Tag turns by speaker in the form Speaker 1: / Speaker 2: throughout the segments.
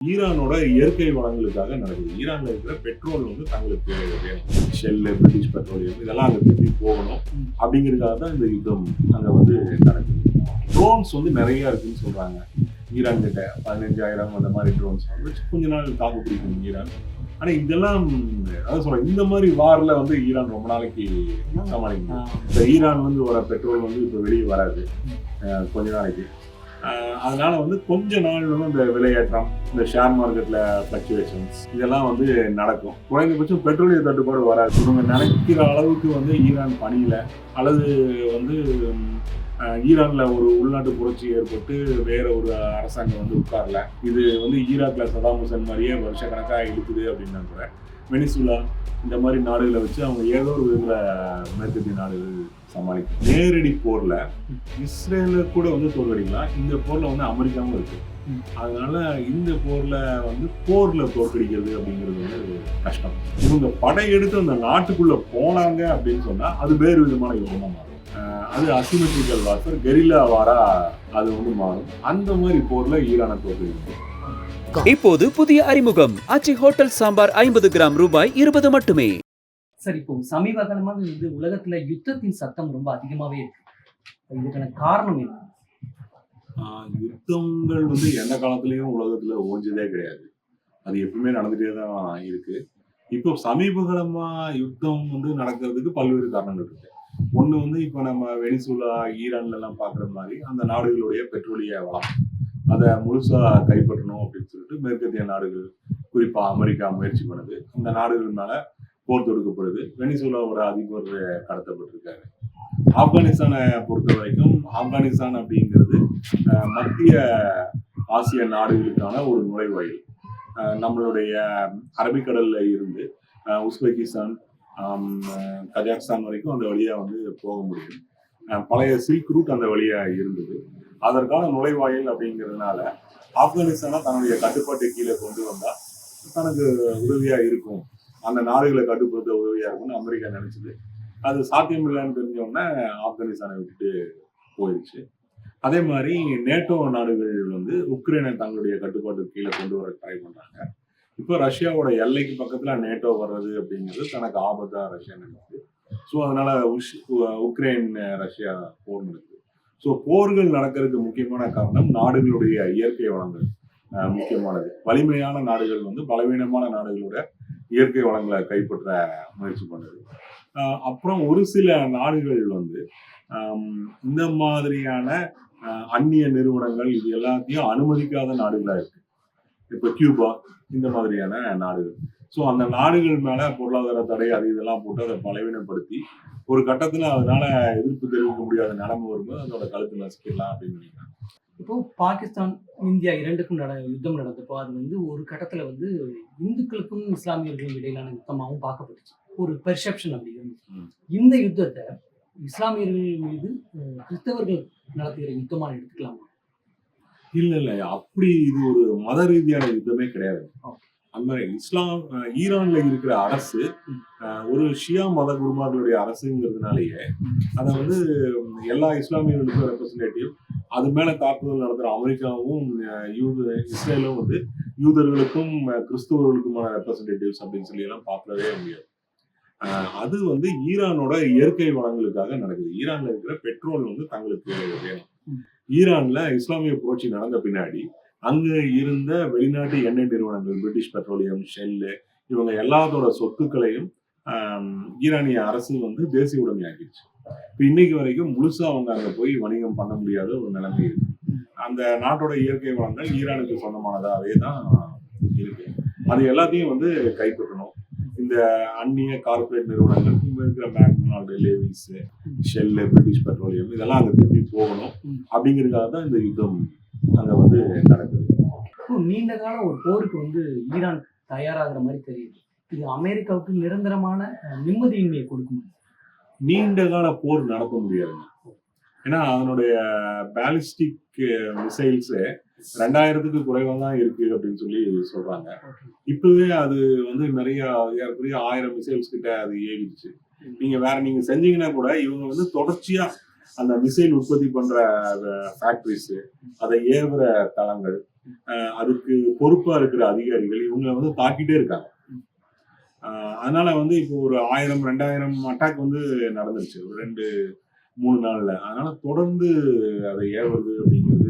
Speaker 1: ஈரானோட இயற்கை வளங்களுக்காக நடக்குது. ஈரான்ல இருக்கிற பெட்ரோல் வந்து தங்களுக்கு வேணும். ஷெல்லு, பிரிட்டிஷ் பெட்ரோலியம் இதெல்லாம் அங்க திருப்பி போகணும் அப்படிங்கிறதுக்காக தான் இந்த யுத்தம் அங்க வந்து நடக்குது. ட்ரோன்ஸ் வந்து நிறைய இருக்குன்னு சொல்றாங்க. ஈரான் கிட்ட 15,000 அந்த மாதிரி ட்ரோன்ஸ் வச்சு கொஞ்ச நாள் தாக்கு பிடிக்கும் ஈரான். ஆனா இதெல்லாம் அதான் சொல்றேன், இந்த மாதிரி வார்ல வந்து ஈரான் ரொம்ப நாளைக்கு சமாளிக்கணும். இந்த ஈரான் வந்து வர பெட்ரோல் வந்து இப்ப வெளியே வராது கொஞ்ச நாளைக்கு. அதனால வந்து கொஞ்ச நாள் வந்து இந்த விலையேற்றம், இந்த ஷேர் மார்க்கெட்ல பிளக்சுவேஷன்ஸ் இதெல்லாம் வந்து நடக்கும். குறைந்தபட்சம் பெட்ரோலிய தட்டுப்பாடு வராது. இவங்க நினைக்கிற அளவுக்கு வந்து ஈரான் பணியில அல்லது வந்து ஈரான்ல ஒரு உள்நாட்டு புரட்சி ஏற்பட்டு வேற ஒரு அரசாங்கம் வந்து உட்காரல. இது வந்து ஈராக்ல சதாம் ஹுசேன் மாதிரியே வருஷக்கணக்காக இழுக்குது அப்படின்னா கூட வெனிசுலா இந்த மாதிரி நாடுகளை வச்சு அவங்க ஏதோ ஒரு விதத்துல மேற்கத்திய நாடுகள் சமாளிக்கும். நேரடி போர்ல இஸ்ரேல கூட வந்து தோற்கடிக்கலாம். இந்த போர்ல வந்து அமெரிக்காவும் இருக்கு. அதனால இந்த போர்ல தோற்கடிக்கிறது அப்படிங்கிறது வந்து கஷ்டம். இவங்க படையெடுத்து அந்த நாட்டுக்குள்ள போனாங்க அப்படின்னு சொன்னா அது வேறு விதமான யுத்தமா மாறும். அது அசிமெட்ரிக்கல் வார்ஃபேர், கெரில்லா வாரா அது வந்து மாறும். அந்த மாதிரி போர்ல ஈரானை தோற்கடிக்கும்.
Speaker 2: இப்போது புதிய அறிமுகம் ஆச்சி ஹோட்டல் சாம்பார் 50 கிராம் ரூபாய் 20 மட்டுமே.
Speaker 3: சரி, இப்போ சமீப காலமாக வந்து உலகத்துல யுத்தத்தின் சத்தம் ரொம்ப அதிகமாவே இருக்கு. இதுக்கான காரணம் என்ன?
Speaker 1: யுத்தங்கள் வந்து எந்த காலத்திலயும் உலகத்துல ஓஞ்சதே கிடையாது. அது எப்பவுமே நடந்துட்டே தான் இருக்கு. இப்போ சமீப காலமா யுத்தம் வந்து நடக்கிறதுக்கு பல்வேறு காரணங்கள் இருக்கு. ஒண்ணு வந்து இப்ப நம்ம வெனிசுலா, ஈரான்ல எல்லாம் பாக்குற மாதிரி அந்த நாடுகளுடைய பெட்ரோலிய வளம் அதை முழுசா கைப்பற்றணும் அப்படின்னு சொல்லிட்டு மேற்கத்திய நாடுகள், குறிப்பா அமெரிக்கா முயற்சி பண்ணுது. இந்த நாடுகள் மேல போர் தொடுக்கப்படுது. வெனிசுலாவோட அதிபர் கடத்தப்பட்டிருக்காரு. ஆப்கானிஸ்தானை பொறுத்த வரைக்கும் ஆப்கானிஸ்தான் அப்படிங்கிறது மத்திய ஆசிய நாடுகளுக்கான ஒரு நுழைவாயில். நம்மளுடைய அரபிக்கடல்ல இருந்து உஸ்பெகிஸ்தான், கஜாக்ஸ்தான் வரைக்கும் அந்த வழியா வந்து போக முடியும். பழைய சில்க் ரூட் அந்த வழியா இருந்தது. அதற்கான நுழைவாயில் அப்படிங்கிறதுனால ஆப்கானிஸ்தானை தன்னுடைய கட்டுப்பாட்டு கீழே கொண்டு வந்தா தனக்கு உதவியா இருக்கும், அந்த நாடுகளை கட்டுப்படுத்த உதவியா இருக்கும்னு அமெரிக்கா நினைச்சது. அது சாத்தியம் இல்லைன்னு தெரிஞ்சோடனே ஆப்கானிஸ்தானை விட்டுட்டு போயிடுச்சு. அதே மாதிரி நேட்டோ நாடுகள் வந்து உக்ரைனை தங்களுடைய கட்டுப்பாட்டு கீழே கொண்டு வர ட்ரை பண்றாங்க. இப்போ ரஷ்யாவோட எல்லைக்கு பக்கத்துல நேட்டோ வர்றது அப்படிங்கிறது தனக்கு ஆபத்தா ரஷ்யா நினைக்குது. ஸோ அதனால உக்ரைன் ரஷ்யா போர் நடக்குது. ஸோ போர்கள் நடக்கிறதுக்கு முக்கியமான காரணம் நாடுகளுடைய இயற்கை வளங்கள் முக்கியமானது. வலிமையான நாடுகள் வந்து பலவீனமான நாடுகளோட இயற்கை வளங்களை கைப்பற்ற முயற்சி பண்ணுது. அப்புறம் ஒரு சில நாடுகள் வந்து இந்த மாதிரியான அந்நிய நிறுவனங்கள் இது எல்லாத்தையும் அனுமதிக்காத நாடுகளா இருக்கு. இப்போ கியூபா இந்த மாதிரியான நாடுகள். ஸோ அந்த நாடுகள் மேல பொருளாதார தடை அது இதெல்லாம் போட்டு அதை பலவீனப்படுத்தி ஒரு கட்டத்துல அதனால எதிர்ப்பு தெரிவிக்க முடியாத நிலைமை வரும்போது அதோட கழுத்து நசுக்கிடலாம் அப்படின்னு நினைக்கிறாங்க.
Speaker 3: இப்போ பாகிஸ்தான், இந்தியா இரண்டுக்கும் யுத்தம் நடந்தப்போ அது வந்து ஒரு கட்டத்துல வந்து இந்துக்களுக்கும் இஸ்லாமியர்களுக்கும் இடையிலான யுத்தமாகவும் பார்க்கப்பட்டுச்சு. ஒரு பெர்செப்ஷன் அப்படி இருந்துச்சு. இந்த யுத்தத்தை இஸ்லாமியர்கள் மீது கிறிஸ்தவர்கள் நடத்துகிற யுத்தமாக எடுத்துக்கலாமா?
Speaker 1: இல்ல அப்படி இது ஒரு மத ரீதியான யுத்தமே கிடையாது. அந்த மாதிரி ஈரான்ல இருக்கிற அரசு ஒரு ஷியா மத குருமார்களுடைய அரசுங்கிறதுனாலேயே அதை வந்து எல்லா இஸ்லாமியர்களுக்கும் ரெப்ரசன்டேட்டிவ், அது மேல தாக்குதல் நடத்துற அமெரிக்காவும் இஸ்ரேலும் வந்து யூதர்களுக்கும் கிறிஸ்துவர்களுக்குமான ரெப்ரசன்டேட்டிவ்ஸ் அப்படின்னு சொல்லி எல்லாம் பார்க்கவே முடியாது. அது வந்து ஈரானோட இயற்கை வளங்களுக்காக நடக்குது. ஈரான்ல இருக்கிற பெட்ரோல் வந்து தங்களுக்கு வேணும். ஈரான்ல இஸ்லாமிய புரட்சி நடந்த பின்னாடி அங்க இருந்த வெளிநாட்டு எண்ணெய் நிறுவனங்கள், பிரிட்டிஷ் பெட்ரோலியம், ஷெல்லு இவங்க எல்லாத்தோட சொத்துக்களையும் ஈரானிய அரசு வந்து தேசிய உடைமையாக்கிடுச்சு. இப்ப இன்னைக்கு வரைக்கும் முழுசா அவங்க அங்க போய் வணிகம் பண்ண முடியாத ஒரு நிலைமை இருக்கு. அந்த நாட்டோட இயற்கை வளங்கள் ஈரானுக்கு சொந்தமானதாவே தான் இருக்கு. அது எல்லாத்தையும் வந்து கைப்பற்றணும். இந்த அந்நிய கார்பரேட் நிறுவனங்கள் இருக்கிற மேக்டொனால்டு, லேவிஸ், ஷெல்லு, பிரிட்டிஷ் பெட்ரோலியம் இதெல்லாம் அங்க திருப்பி போகணும் அப்படிங்கிறதுக்காக தான் இந்த யுத்தம் அங்க வந்து நடக்குது.
Speaker 3: நீண்ட காலம் ஒரு போருக்கு வந்து ஈரான் தயாராகிற மாதிரி தெரியுது. இது அமெரிக்காவுக்கு நிரந்தரமான நிம்மதியின்மையை கொடுக்கும்.
Speaker 1: நீண்ட கால போர் நடத்த முடியாதுங்க. ஏன்னா அதனுடைய பேலிஸ்டிக் மிசைல்ஸ் 2000க்கு குறைவா தான் இருக்கு அப்படின்னு சொல்லி சொல்றாங்க. இப்பவே அது வந்து நிறைய 1000 மிசைல்ஸ் கிட்ட அது ஏறிடுச்சு. நீங்க செஞ்சீங்கன்னா கூட இவங்க வந்து தொடர்ச்சியா அந்த மிசைல் உற்பத்தி பண்ற ஃபேக்டரிஸ், அதை ஏவுற தளங்கள் அதுக்கு பொறுப்பா இருக்கிற அதிகாரிகள் இவங்க வந்து தாக்கிட்டே இருக்காங்க. அதனால வந்து இப்போ ஒரு 1000 2000 அட்டாக் வந்து நடந்துருச்சு ஒரு 2-3 நாள்ல. அதனால தொடர்ந்து அதை ஏவுறது அப்படிங்கிறது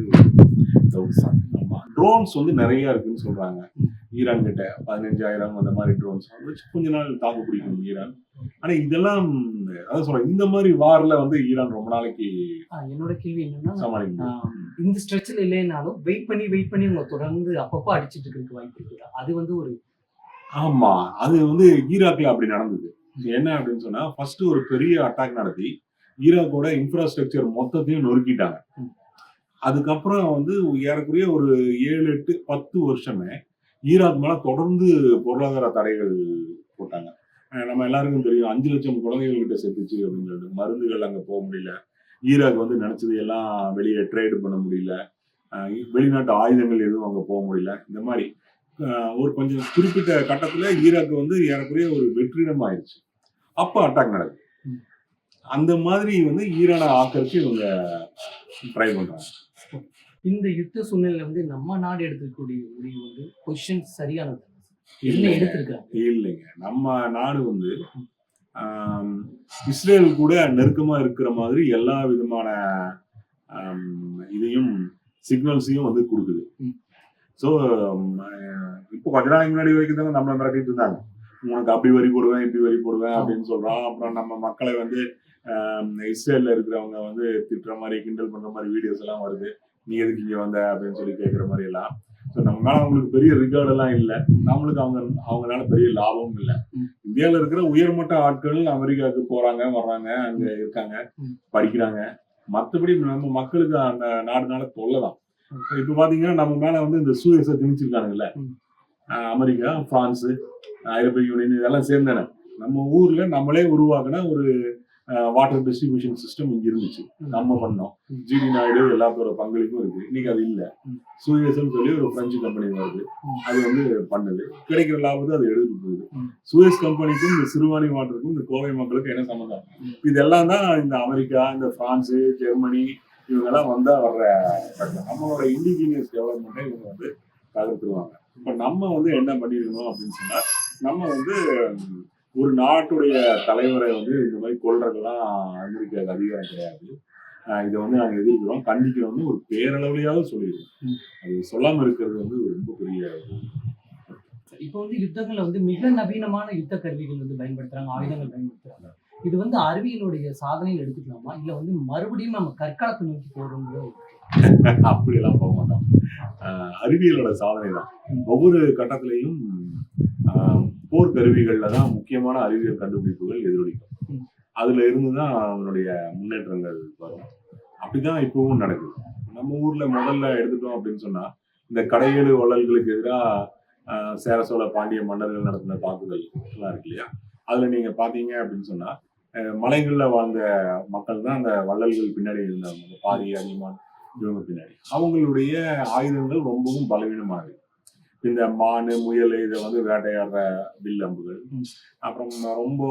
Speaker 1: ட்ரோன்ஸ் வந்து நிறைய இருக்குன்னு சொல்றாங்க. ஈரான் கிட்ட 15,000 அந்த மாதிரி ட்ரோன்ஸ் வச்சு கொஞ்ச நாள் தாக்கு பிடிக்கும் ஈரான். ஆனா இதெல்லாம் அதான் சொல்றேன், இந்த மாதிரி வார்ல வந்து ஈரான் ரொம்ப நாளைக்கு
Speaker 3: என்னோட கேள்வி என்னன்னா,
Speaker 1: சமாளிக்க முடியும்.
Speaker 3: இந்த ஸ்ட்ரெச்சில் இல்லைனாலும் வெயிட் பண்ணி உங்க தொடர்ந்து அப்பப்போ அடிச்சிட்டு இருக்கிறதுக்கு வாய்ப்பு இருக்குதா? அது வந்து ஒரு
Speaker 1: ஆமா, அது வந்து ஈராக்ல அப்படி நடந்தது. என்ன அப்படின்னு சொன்னா, ஃபர்ஸ்ட் ஒரு பெரிய அட்டாக் நடத்தி ஈராக்கோட இன்ஃப்ராஸ்ட்ரக்சர் மொத்தத்தையும் நொறுக்கிட்டாங்க. அதுக்கப்புறம் வந்து ஏறக்குறைய ஒரு 7, 8, 10 வருஷமே ஈராக் மேல தொடர்ந்து பொருளாதார தடைகள் போட்டாங்க. நம்ம எல்லாருக்கும் தெரியும் 5 லட்சம் குழந்தைகள் கிட்ட செத்துச்சு அப்படின்னு சொல்லிட்டு. மருந்துகள் அங்க போக முடியல. ஈராக் வந்து நினைச்சது எல்லாம் வெளியே ட்ரேடு பண்ண முடியல. வெளிநாட்டு ஆயுதங்கள் எதுவும் அங்க போக முடியல. இந்த மாதிரி ஒரு கொஞ்சம் குறிப்பிட்ட கட்டத்துல ஈராக் வந்து ஏறக்குறைய ஒரு வெற்றிடம் ஆயிடுச்சு. அப்ப அட்டாக் நடக்குது. அந்த மாதிரி வந்து ஈரானை ஆக்கறதுக்கு இவங்க ட்ரை பண்றாங்க.
Speaker 3: இந்த யுத்த சூழ்நிலையில வந்து நம்ம நாடு எடுத்துக்கூடிய முடிவு வந்து பொசிஷன் சரியானது என்ன எடுத்திருக்காங்க?
Speaker 1: இல்லைங்க, நம்ம நாடு வந்து இஸ்ரேல் கூட நெருக்கமா இருக்கிற மாதிரி எல்லா விதமான இதையும் சிக்னல்ஸையும் வந்து கொடுக்குது. ஸோ இப்போ கொஞ்ச நாளைக்கு முன்னாடி வரைக்கும் தானே நம்மளை மிரட்டிட்டு இருந்தாங்க. உனக்கு அப்படி வரி போடுவேன் இப்படி வரி போடுவேன் அப்படின்னு சொல்றான். அப்புறம் நம்ம மக்களை வந்து இஸ்ரேல்ல இருக்கிறவங்க வந்து திட்டுற மாதிரி கிண்டல் பண்ற மாதிரி வீடியோஸ் எல்லாம் வருது. நீ எதுக்கு இங்க வந்த அப்படின்னு சொல்லி கேட்குற மாதிரி எல்லாம். ஸோ நம்ம மேல அவங்களுக்கு பெரிய ரிகார்டு எல்லாம் இல்லை. நம்மளுக்கு அவங்களால பெரிய லாபமும் இல்லை. இந்தியாவில் இருக்கிற உயர்மட்ட ஆட்கள் அமெரிக்காவுக்கு போறாங்க வர்றாங்க, அங்க இருக்காங்க, படிக்கிறாங்க. மற்றபடி நம்ம மக்களுக்கு அந்த நாடுனால தொல்லைதான். இப்ப பாத்தீங்கன்னா நம்ம மேல வந்து இந்த சூயஸை திணிச்சிருக்கானுங்கல்ல, அமெரிக்கா, பிரான்ஸ், ஐரோப்பிய யூனியன் இதெல்லாம் சேர்ந்தானே நம்ம ஊர்ல நம்மளே உருவாக்குன ஒரு வாட்டர் டிஸ்ட்ரிபியூஷன் சிஸ்டம் இங்க இருந்துச்சு. நம்ம பண்ணோம். ஜிடி நாயுடு எல்லாத்தோட பங்களிப்பும் இருக்கு. இன்னைக்கு அது இல்லை. சூயஸ்ன்னு சொல்லி ஒரு பிரெஞ்சு கம்பெனி வருது. அது வந்து பண்ணுது. கிடைக்கிற லாபத்தை அது எடுத்துட்டு போகுது. சூயஸ் கம்பெனிக்கும் இந்த சிறுவாணி வாட்டருக்கும் இந்த கோவை மக்களுக்கு என்ன சம்மந்தம்? இதெல்லாம் தான் இந்த அமெரிக்கா, இந்த பிரான்ஸ், ஜெர்மனி இவங்கெல்லாம் வந்தா வர்ற நம்மளோட இண்டிஜினியஸ் டெவலப்மெண்ட்டை இவங்க வந்து தகர்த்துருவாங்க. இப்ப நம்ம வந்து என்ன பண்ணிருக்கணும் அப்படின்னு சொன்னா, நம்ம வந்து ஒரு நாட்டுடைய தலைவரை வந்து இந்த மாதிரி கொள்றதெல்லாம் அமெரிக்காவுக்கு அதிகாரம் கிடையாது. இதை வந்து நாங்க எதிர்க்கிறோம், கண்டிக்கிறோம்னு ஒரு பேரளவுலையாவது சொல்லிடுவோம். அது சொல்லாம இருக்கிறது வந்து ரொம்ப பெரிய.
Speaker 3: இப்போ வந்து யுத்தங்கள்ல வந்து மிக நவீனமான யுத்த கருவிகள் வந்து பயன்படுத்துறாங்க, ஆயுதங்கள் பயன்படுத்துறாங்க. இது வந்து அறிவியலுடைய சாதனையில் எடுத்துக்கலாமா, இல்ல வந்து மறுபடியும் நம்ம கற்காலத்தை நோக்கி போறோம்னு?
Speaker 1: அப்படியெல்லாம் போக மாட்டோம். அறிவியலோட சாதனை தான். ஒவ்வொரு கட்டத்திலையும் போர் கருவிகள்ல தான் முக்கியமான அறிவியல் கண்டுபிடிப்புகள் எதிரொலிக்கும். அதுல இருந்துதான் அவனுடைய முன்னேற்றங்கள் வரும். அப்படிதான் இப்பவும் நடக்குது. நம்ம ஊர்ல முதல்ல எடுத்துட்டோம் அப்படின்னு சொன்னா, இந்த கடையேழு வள்ளல்களுக்கு எதிராக சேர சோழ பாண்டிய மன்னர்கள் நடத்தின தாக்குதல் எல்லாம் இருக்கு இல்லையா? அதுல நீங்க பாத்தீங்க அப்படின்னு சொன்னா, மலைகள்ல வாழ்ந்த மக்கள் தான் அந்த வள்ளல்கள் பின்னாடி இருந்தாங்க. அந்த பாரி, அதியமான் இவங்க பின்னாடி. அவங்களுடைய ஆயுதங்கள் ரொம்பவும் பலவீனமானது. இந்த மானு, முயல் இதை வந்து வேட்டையாடுற வில் அம்புகள், அப்புறம் ரொம்ப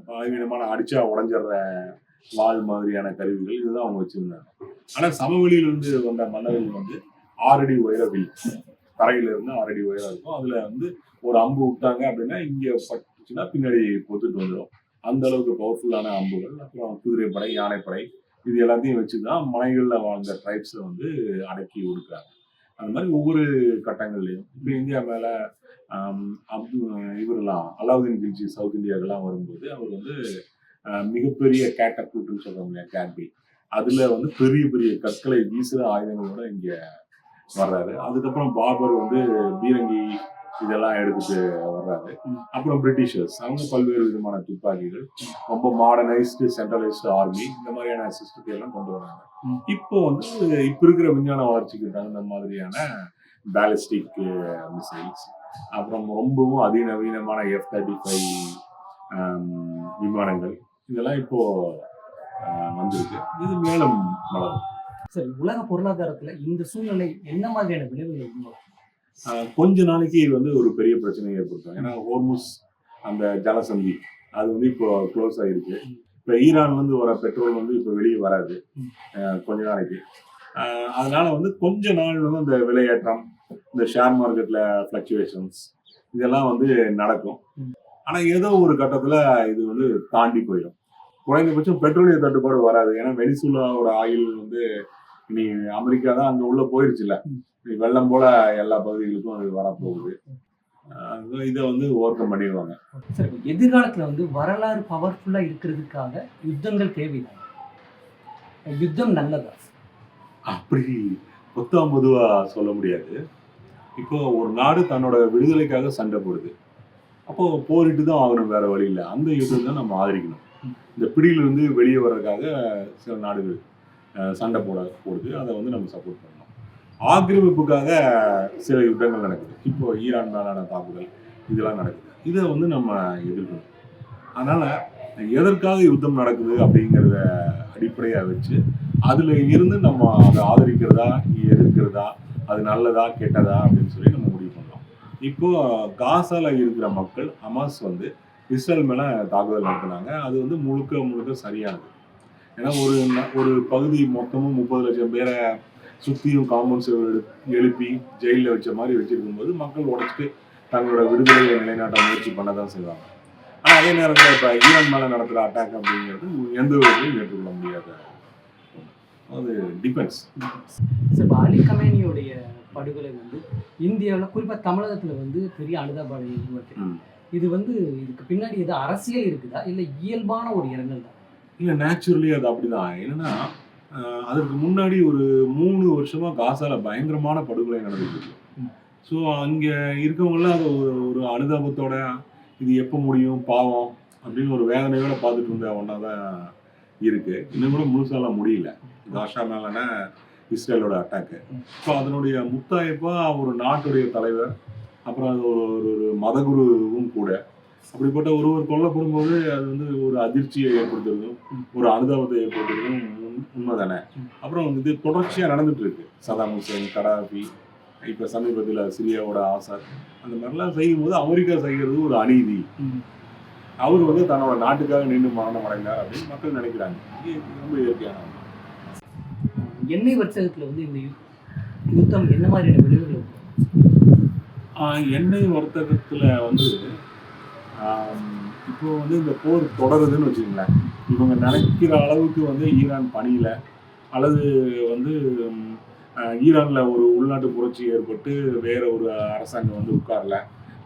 Speaker 1: பலவீனமான அடிச்சா உடஞ்சிடுற வால் மாதிரியான கருவிகள், இதுதான் அவங்க வச்சிருந்தாங்க. ஆனா சமவெளியிலிருந்து வந்த மன்னர்கள் வந்து 6 அடி உயர வில், தரையில இருந்து 6 அடி உயரம் இருக்கும். அதுல வந்து ஒரு அம்பு விட்டாங்க அப்படின்னா இங்க பட்டுச்சுன்னா பின்னாடி பொத்துட்டு வந்துடும். அந்த அளவுக்கு பவர்ஃபுல்லான அம்புகள். அப்புறம் குதிரைப்படை, யானைப்படை இது எல்லாத்தையும் வச்சுதான் மலைகள்ல வாழ்ந்த ட்ரைப்ஸை வந்து அடக்கி ஒடுக்குறாங்க. அந்த மாதிரி ஒவ்வொரு கட்டங்கள்லையும் இப்போ இந்தியா மேல இவரெல்லாம் அலாவுதீன் கில்ஜி சவுத் இந்தியாவுக்கெல்லாம் வரும்போது அவர் வந்து மிகப்பெரிய கேட்டப்ளூட்னு சொல்றோம் இல்லையா, கேட்பில், அதுல வந்து பெரிய பெரிய கற்களை வீசுற ஆயுதங்களோட இங்க வர்றாரு. அதுக்கப்புறம் பாபர் வந்து பீரங்கி இதெல்லாம் எடுத்துட்டு வர்றாரு. அப்புறம் பிரிட்டிஷர்ஸ் அவங்க பல்வேறு விதமான துப்பாக்கிகள், ரொம்ப மாடர்னைஸ்டு சென்ட்ரலைஸ்டு ஆர்மி, இந்த மாதிரியான சிஸ்டத்தை எல்லாம் கொண்டு வராங்க. இப்போ வந்து இப்ப இருக்கிற விஞ்ஞான வளர்ச்சிக்கு தகுந்த மாதிரியான பேலிஸ்டிக் மிசைல்ஸ், அப்புறம் ரொம்பவும் அதிநவீனமான F-35 விமானங்கள் இதெல்லாம் இப்போ வந்திருக்கு. இது மேலும் வளரும்.
Speaker 3: சரி, உலக பொருளாதாரத்துல இந்த சூழ்நிலை என்ன மாதிரியான விளைவுகள் உருவாக்கும்?
Speaker 1: கொஞ்ச நாளைக்கு வந்து ஒரு பெரிய பிரச்சனை ஏற்படுத்தும். ஏன்னா ஹோர்முஸ் அந்த ஜலசந்தி அது வந்து இப்போ க்ளோஸ் ஆயிருக்கு. இப்போ ஈரான்ல இருந்து வர பெட்ரோல் வந்து இப்போ வெளியே வராது கொஞ்ச நாளைக்கு. அதனால வந்து கொஞ்ச நாள் வந்து அந்த விலையேற்றம் இந்த ஷேர் மார்க்கெட்ல ஃபிளக்சுவேஷன்ஸ் இதெல்லாம் வந்து நடக்கும்.
Speaker 3: ம்.
Speaker 1: ஆனா ஏதோ ஒரு கட்டத்துல இது வந்து தாண்டி போயிடும். குறைந்தபட்சம் பெட்ரோலிய தட்டுப்பாடு வராது. ஏன்னா வெனிசுலாவோட ஆயில் வந்து இனி அமெரிக்கா தான் அங்க உள்ள போயிருச்சுல்ல.
Speaker 3: ம்.
Speaker 1: இனி வெள்ளம் போல எல்லா பகுதிகளுக்கும் அது வரப்போகுது. இதை வந்து ஓவர் கம் பண்ணிடுவாங்க.
Speaker 3: சார், இப்ப எதிர்காலத்துல வந்து வரலாறு பவர்ஃபுல்லா இருக்கிறதுக்காக யுத்தங்கள் தேவைதான். யுத்தம் நல்லதா?
Speaker 1: அப்படி பொத்தாம் பொதுவா சொல்ல முடியாது. இப்போ ஒரு நாடு தன்னோட விடுதலைக்காக சண்டை போடுது. அப்போ போரிட்டு தான் ஆகணும், வேற வழி இல்லை. அந்த யுத்தத்தை நம்ம ஆதரிக்கணும். இந்த பிடியிலிருந்து வெளியே வர்றதுக்காக சில நாடுகள் சண்டை போடுது. அதை வந்து நம்ம சப்போர்ட் பண்ணணும். ஆக்கிரமிப்புக்காக சில யுத்தங்கள் நடக்குது. இப்போ ஈரான் மேலான தாக்குதல் இதெல்லாம் நடக்குது. இதை வந்து நம்ம எதிர்க்கணும். அதனால எதற்காக யுத்தம் நடக்குது அப்படிங்கிறத அடிப்படையா வச்சு அதுல இருந்து நம்ம அதை ஆதரிக்கிறதா எதிர்க்கிறதா, அது நல்லதா கெட்டதா அப்படின்னு சொல்லி நம்ம முடிவு பண்ணலாம். இப்போ காசால இருக்கிற மக்கள் ஹமாஸ் வந்து இஸ்ரேல் மேல தாக்குதல் நடத்தினாங்க. அது வந்து முழுக்க முழுக்க சரியானது. ஏன்னா ஒரு பகுதி மொத்தமும் 30 லட்சம் பேரை சுத்தியும் காம்பவுண்ட் சுவர் எழுப்பி ஜெயிலில் வச்ச மாதிரி வச்சிருக்கும் போது மக்கள் உடைச்சிட்டு தங்களோட விடுதலையை நிலைநாட்ட முயற்சி பண்ணதான் செய்வாங்க. ஆனா அதே நேரத்தில் இப்ப ஈரான் மேல நடத்துற அட்டாக் அப்படிங்கிறது எந்த விதத்திலும் ஏற்றுக்கொள்ள முடியாத ஒண்ணு. அது டிபெண்ட்ஸ்.
Speaker 3: சார், இப்ப அலி கமேனியோடைய படுகொலை வந்து இந்தியாவில் குறிப்பாக தமிழகத்தில் வந்து பெரிய அனுதாபாலை உருவாக்குது. இது வந்து இதுக்கு பின்னாடி ஏதோ அரசியல் இருக்குதா, இல்லை இயல்பான ஒரு இரங்கல் தான்?
Speaker 1: இல்லை, நேச்சுரலி அது அப்படிதான். என்னன்னா அதற்கு முன்னாடி ஒரு 3 வருஷமா காசால பயங்கரமான படுகொலை நடந்துட்டு இருக்கு. ஸோ அங்கே இருக்கவங்களாம் அது ஒரு அனுதாபத்தோட இது எப்போ முடியும் பாவம் அப்படின்னு ஒரு வேதனையோட பார்த்துட்டு இருந்த ஒன்றா தான் இருக்கு. இன்னும் கூட முழுசாலாம் முடியல காஷா மேலான இஸ்ரேலோட அட்டாக்கு. ஸோ அதனுடைய முத்தாய்ப்பா ஒரு நாட்டுடைய தலைவர், அப்புறம் அது ஒரு மதகுருவும் கூட. அப்படிப்பட்ட ஒருவர் கொல்லப்படும் போது அது வந்து ஒரு அதிர்ச்சியை ஏற்படுத்துறதும் ஒரு அனுதாபத்தை ஏற்படுத்துறதும் உண்மை தானே. அப்புறம் இது தொடர்ச்சியாக நடந்துட்டு இருக்கு. சதாம் ஹுசேன், கடாஃபி, இப்போ சமீபத்தில் சிரியாவோட ஆசாத், அந்த மாதிரிலாம் செய்யும்போது அமெரிக்கா செய்கிறது ஒரு அநீதி. அவர் வந்து தன்னோட நாட்டுக்காக நின்று மரணம் அடைந்தார் அப்படின்னு மக்கள் நினைக்கிறாங்க. இது ரொம்ப இயற்கையான ஒன்று.
Speaker 3: எண்ணெய் வர்த்தகத்தில் வந்து இந்த யுத்தம் என்ன மாதிரியான விளைவுகள்?
Speaker 1: எண்ணெய் வர்த்தகத்தில் வந்து இப்போ வந்து இந்த போர் தொடருதுன்னு வச்சுக்கோங்களேன். இவங்க நினைக்கிற அளவுக்கு வந்து ஈரான் பணியில, அல்லது வந்து ஈரானில் ஒரு உள்நாட்டு புரட்சி ஏற்பட்டு வேற ஒரு அரசாங்கம் வந்து உட்காரல.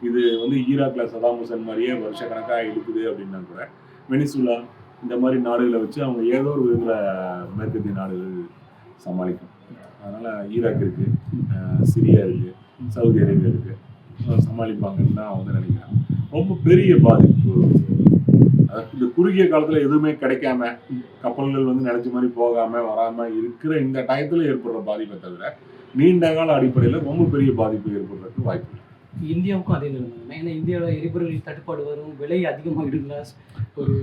Speaker 1: இது வந்து ஈராக்கில் சதாம் ஹுசேன் மாதிரியே வருஷக்கணக்காக இருக்குது அப்படின்னா கூட வெனிசுலா இந்த மாதிரி நாடுகளை வச்சு அவங்க ஏதோ ஒரு விதத்தில் மேற்கத்திய நாடுகள் சமாளிக்கும். அதனால் ஈராக் இருக்குது, சிரியா இருக்குது, சவுதி அரேபியா இருக்குது, சமாளிப்பாங்கன்னு தான் வந்து நினைக்கிறேன். ரொம்ப பெரிய பாதிப்பு. இந்த குறுகிய காலத்தில் எதுவுமே கிடைக்காம கப்பல்கள் வந்து நினைச்ச மாதிரி போகாமல் வராமல் இருக்கிற இந்த டயத்தில் ஏற்படுற பாதிப்பை தவிர நீண்ட கால அடிப்படையில் ரொம்ப பெரிய பாதிப்பு ஏற்படுறதுக்கு வாய்ப்பு இல்லை.
Speaker 3: இந்தியாவுக்கும் அதே நிலைமை. ஏன்னா இந்தியாவில் எரிபொருள் தட்டுப்பாடு வரும், விலை அதிகமாகிடுங்களா, ஒரு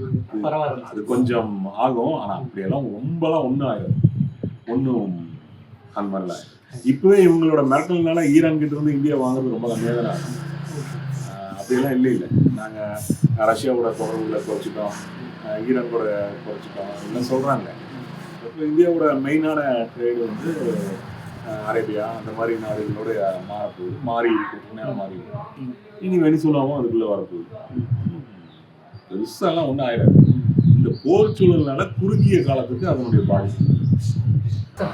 Speaker 3: பரவாயில்ல,
Speaker 1: அது கொஞ்சம் ஆகும். ஆனால் அப்படியெல்லாம் ரொம்பலாம் ஒன்றும் ஆயிடும், ஒன்றும் அந்த மாதிரிலாம். இப்போவே இவங்களோட மிரட்டல்னால ஈரான் கிட்ட இருந்து இந்தியா வாங்குறது ரொம்ப கம்மியாக தான் ஆகும். அப்படியெல்லாம் இல்லை. நாங்கள் ரஷ்யாவோட தொடர்புகளை குறைச்சிட்டோம், ஈரான் கூட குறைச்சிட்டோம் எல்லாம் சொல்கிறாங்க. இப்போ இந்தியாவோட மெயினான ட்ரேடு வந்து அரேபியா அந்த மாதிரி நாடுகளோட மாறி இருக்கு, மாறி இருக்கு. இனி வெனிசுலாவும் அதுக்குள்ளே வரப்போகுது. பெருசாலாம் ஒன்றும் ஆயிடாது. இந்த போர் சூழல்னால குறுகிய காலத்துக்கு அதனுடைய பாதிப்பு.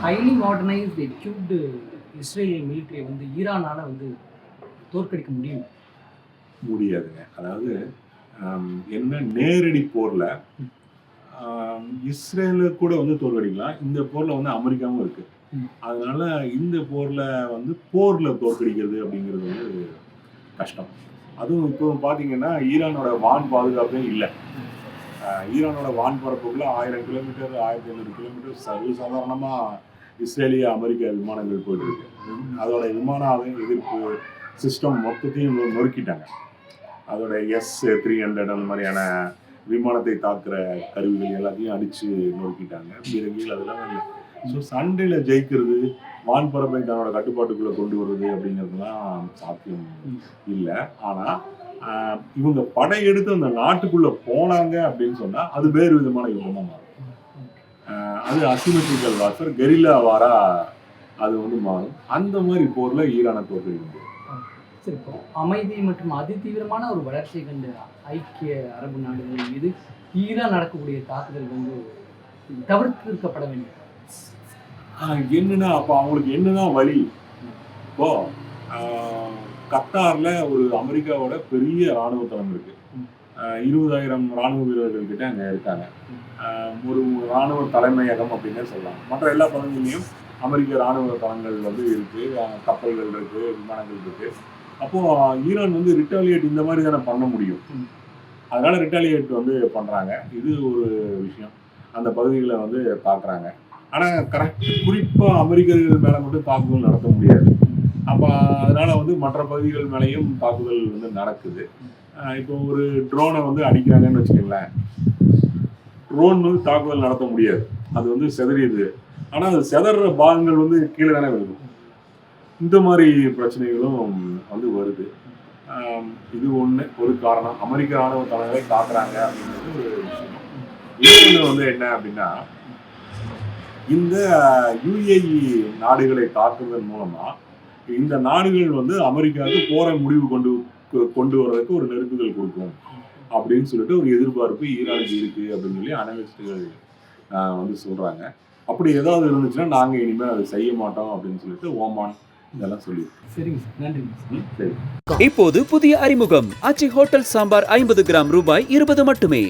Speaker 3: ஹைலி மாடர்னைஸ்ட் எக்யூப்டு இஸ்ரேலிய மிலிட்டரியை வந்து ஈரானால வந்து தோற்கடிக்க முடியாதுங்க. அதாவது என்ன நேரடி போரில் இஸ்ரேலு கூட வந்து தோற்கடிக்கலாம். இந்த போரில் வந்து அமெரிக்காவும் இருக்குது. அதனால இந்த போரில் தோற்கடிக்கிறது அப்படிங்கிறது வந்து கஷ்டம். அதுவும் இப்போ பார்த்தீங்கன்னா ஈரானோட வான் பாதுகாப்பே இல்லை. ஈரானோட வான் பரப்புக்குள்ள 1000 கிலோமீட்டர் 1500 கிலோமீட்டர் சர்வசாதாரணமாக இஸ்ரேலிய அமெரிக்க விமானங்கள் போயிட்டு இருக்கு. அதோட விமான எதிர்ப்பு சிஸ்டம் மொத்தத்தையும் நொறுக்கிட்டாங்க. அதோட S-300 அந்த மாதிரியான விமானத்தை தாக்குற கருவிகள் எல்லாத்தையும் அடித்து நொறுக்கிட்டாங்க. பீரங்கிகள் அதெல்லாம் இல்லை. ஸோ சண்டையில் ஜெயிக்கிறது, வான்பரப்பை தன்னோட கட்டுப்பாட்டுக்குள்ளே கொண்டு வருது அப்படிங்கிறதுலாம் சாத்தியம் இல்லை. ஆனால் இவங்க படையெடுத்து அந்த நாட்டுக்குள்ளே போனாங்க அப்படின்னு சொன்னால் அது வேறு விதமான யுத்தமாக மாறும். அது அசிமெட்ரிக்கல் வார்ஃபேர், கெரில்லா வாரா
Speaker 1: அது வந்து மாறும். அந்த மாதிரி போர்ல ஈரானை தோற்கடிக்க முடியும்.
Speaker 3: சரி, இப்போ அமைதி மற்றும் அதிதீவிரமான ஒரு வளர்ச்சி கண்ட ஐக்கிய அரபு நாடுகள் மீது ஈரான் நடக்கக்கூடிய தாக்குதல் வந்து தவிர்த்திருக்கப்பட வேண்டும்.
Speaker 1: என்னன்னா அப்ப அவங்களுக்கு என்னதான் வழி? இப்போ கத்தார்ல ஒரு அமெரிக்காவோட பெரிய ராணுவ தளம் இருக்கு. 20,000 ராணுவ வீரர்கள் கிட்ட அங்க இருக்காங்க. ஒரு ராணுவ தலைமையகம் அப்படின்னு சொல்லலாம். மற்ற எல்லா பகுதியிலையும் அமெரிக்க ராணுவ தளங்கள் வந்து இருக்கு, கப்பல்கள் இருக்கு, விமானங்கள் இருக்கு. அப்போ ஈரான் வந்து ரிட்டாலியேட் இந்த மாதிரி தானே பண்ண முடியும். அதனால ரிட்டாலியேட் வந்து பண்றாங்க. இது ஒரு விஷயம். அந்த பகுதிகளை வந்து தாக்குறாங்க. ஆனா குறிப்பா அமெரிக்கர்கள் மேல மட்டும் தாக்குதல் நடத்த முடியாது. அப்ப அதனால வந்து மற்ற பகுதிகள் மேலேயும் தாக்குதல் வந்து நடக்குது. இப்போ ஒரு ட்ரோனை வந்து அடிக்கிறாங்கன்னு வச்சுக்கோங்களேன், ட்ரோன் வந்து தாக்குதல் நடத்த முடியாது. அது வந்து சிதறிடுது. ஆனா அது சிதற பாகங்கள் வந்து கீழே தானே வருது. இந்த மாதிரி பிரச்சனைகளும் வந்து வருது. இது ஒரு காரணம். அமெரிக்க ராணுவ தளங்களை தாக்குறாங்க அப்படிங்கிறது ஒரு விஷயம். இன்னொன்று வந்து என்ன அப்படின்னா, இந்த UAE நாடுகளை தாக்குவதன் மூலமா இந்த நாடுகள் வந்து அமெரிக்காவுக்கு போரை முடிவு கொண்டு வர்றதுக்கு ஒரு நெருக்குதல் கொடுக்கும் அப்படின்னு சொல்லிட்டு ஒரு எதிர்பார்ப்பு ஈரானுக்கு இருக்கு அப்படின்னு சொல்லி அனலிஸ்டுகள் வந்து சொல்றாங்க. அப்படி ஏதாவது இருந்துச்சுன்னா நாங்க இனிமேல் அதை செய்ய மாட்டோம் அப்படின்னு சொல்லிட்டு ஓமான் இதெல்லாம் சொல்லி.
Speaker 3: சரிங்க சார், நன்றி.
Speaker 1: சரி.
Speaker 2: இப்போது புதிய அறிமுகம் ஆச்சி ஹோட்டல் சாம்பார் 50 கிராம் ரூபாய் 20 மட்டுமே.